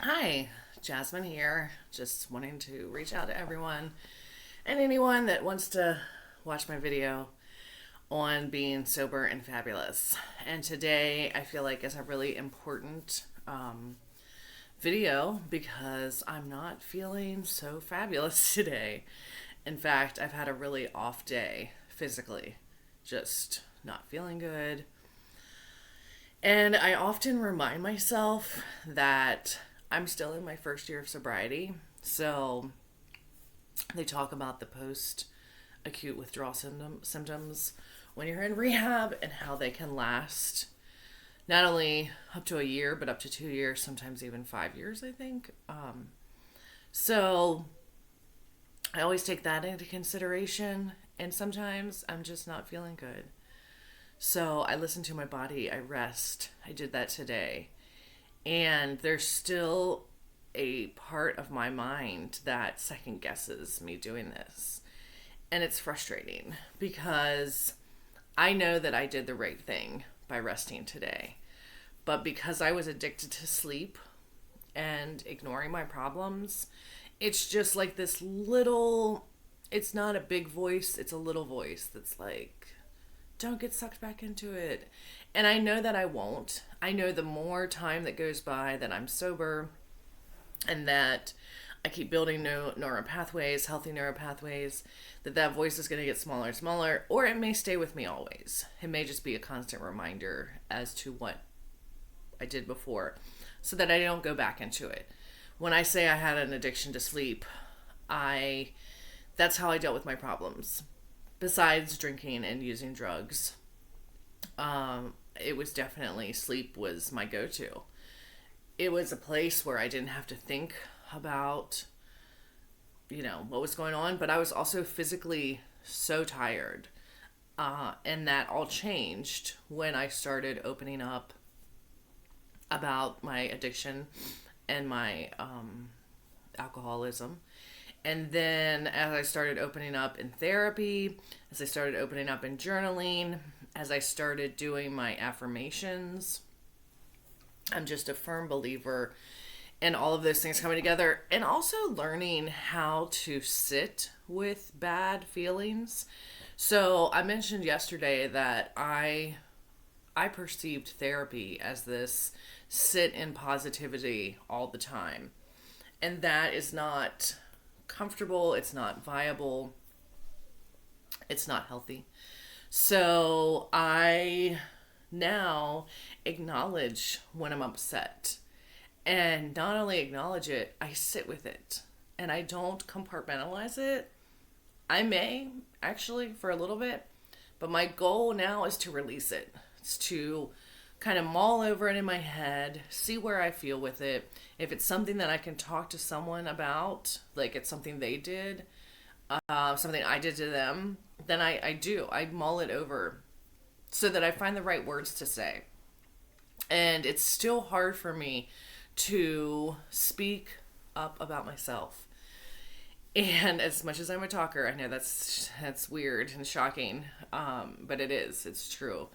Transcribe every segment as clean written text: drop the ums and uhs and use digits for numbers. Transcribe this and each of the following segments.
Hi, Jasmine here. Just wanting to reach out to everyone and anyone that wants to watch my video on being sober and fabulous. And today I feel like is a really important video because I'm not feeling so fabulous today. In fact, I've had a really off day physically, just not feeling good. And I often remind myself that I'm still in my first year of sobriety. So they talk about the post acute withdrawal symptoms when you're in rehab and how they can last not only up to a year, but up to 2 years, sometimes even 5 years, I think. So I always take that into consideration. And sometimes I'm just not feeling good. So I listen to my body, I rest. I did that today. And there's still a part of my mind that second guesses me doing this. And it's frustrating because I know that I did the right thing by resting today. But because I was addicted to sleep and ignoring my problems, it's just like this little, it's not a big voice, it's a little voice that's like, don't get sucked back into it. And I know that I won't. I know the more time that goes by that I'm sober and that I keep building new neural pathways, healthy neural pathways, that voice is going to get smaller and smaller, or it may stay with me always. It may just be a constant reminder as to what I did before so that I don't go back into it. When I say I had an addiction to sleep, I that's how I dealt with my problems. Besides drinking and using drugs, it was definitely sleep was my go-to. It was a place where I didn't have to think about, what was going on, but I was also physically so tired. And that all changed when I started opening up about my addiction and my alcoholism. And then as I started opening up in therapy, as I started opening up in journaling, as I started doing my affirmations, I'm just a firm believer in all of those things coming together and also learning how to sit with bad feelings. So I mentioned yesterday that I perceived therapy as this sit in positivity all the time. And that is not comfortable, it's not viable, it's not healthy. So I now acknowledge when I'm upset. And not only acknowledge it, I sit with it. And I don't compartmentalize it. I may, actually, for a little bit. But my goal now is to release it. It's to kind of mull over it in my head, see where I feel with it. If it's something that I can talk to someone about, like it's something they did, something I did to them, then I do. I mull it over so that I find the right words to say. And it's still hard for me to speak up about myself. And as much as I'm a talker, I know that's weird and shocking, but it is. It's true.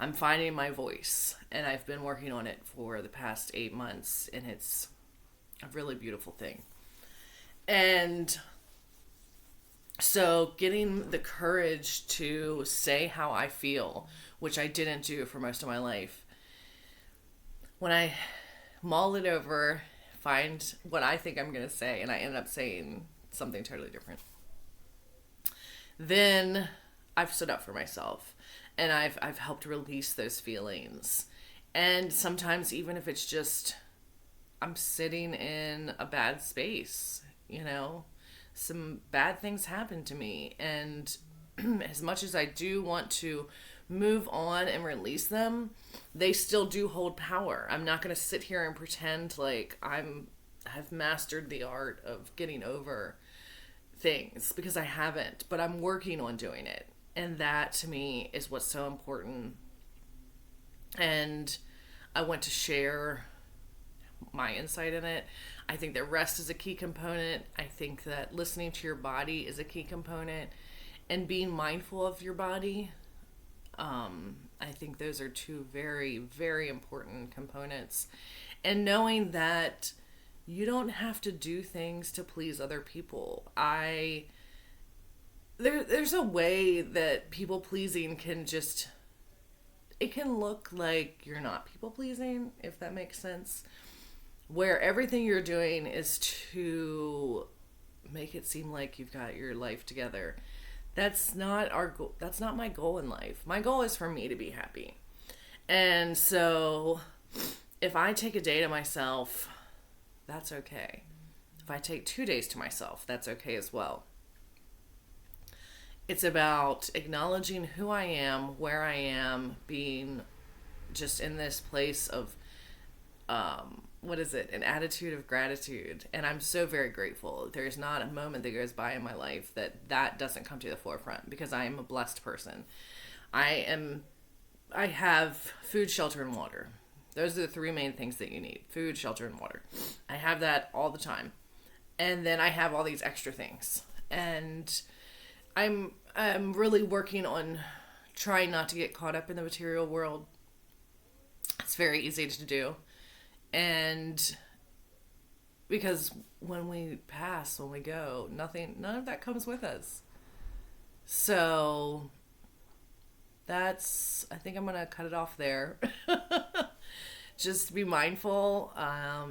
I'm finding my voice, and I've been working on it for the past 8 months, and it's a really beautiful thing. And so getting the courage to say how I feel, which I didn't do for most of my life, when I mull it over, find what I think I'm going to say, and I end up saying something totally different, then I've stood up for myself and I've helped release those feelings. And sometimes even if it's just I'm sitting in a bad space, some bad things happen to me, and as much as I do want to move on and release them, they still do hold power. I'm not going to sit here and pretend like have mastered the art of getting over things because I haven't, but I'm working on doing it. And that to me is what's so important. And I want to share my insight in it. I think that rest is a key component. I think that listening to your body is a key component, and being mindful of your body. I think those are two very, very important components. And knowing that You don't have to do things to please other people. There's a way that people pleasing can just, it can look like you're not people pleasing, if that makes sense. Where everything you're doing is to make it seem like you've got your life together. That's not our goal. That's not my goal in life. My goal is for me to be happy. And so if I take a day to myself, that's okay. If I take 2 days to myself, that's okay as well. It's about acknowledging who I am, where I am, being just in this place of, what is it? An attitude of gratitude. And I'm so very grateful. There's not a moment that goes by in my life that doesn't come to the forefront, because I am a blessed person. I have food, shelter, and water. Those are the 3 main things that you need: food, shelter, and water. I have that all the time. And then I have all these extra things. And I'm really working on trying not to get caught up in the material world. It's very easy to do. And because when we pass, when we go, none of that comes with us. So I think I'm going to cut it off there. Just be mindful.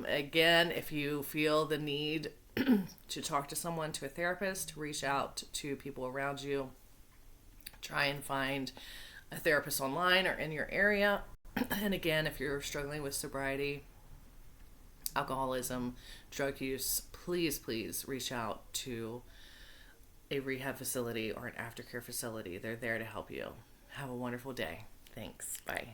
Again, if you feel the need to talk to someone, to a therapist, reach out to people around you. Try and find a therapist online or in your area. And again, if you're struggling with sobriety, alcoholism, drug use, please reach out to a rehab facility or an aftercare facility. They're there to help you. Have a wonderful day. Thanks. Bye.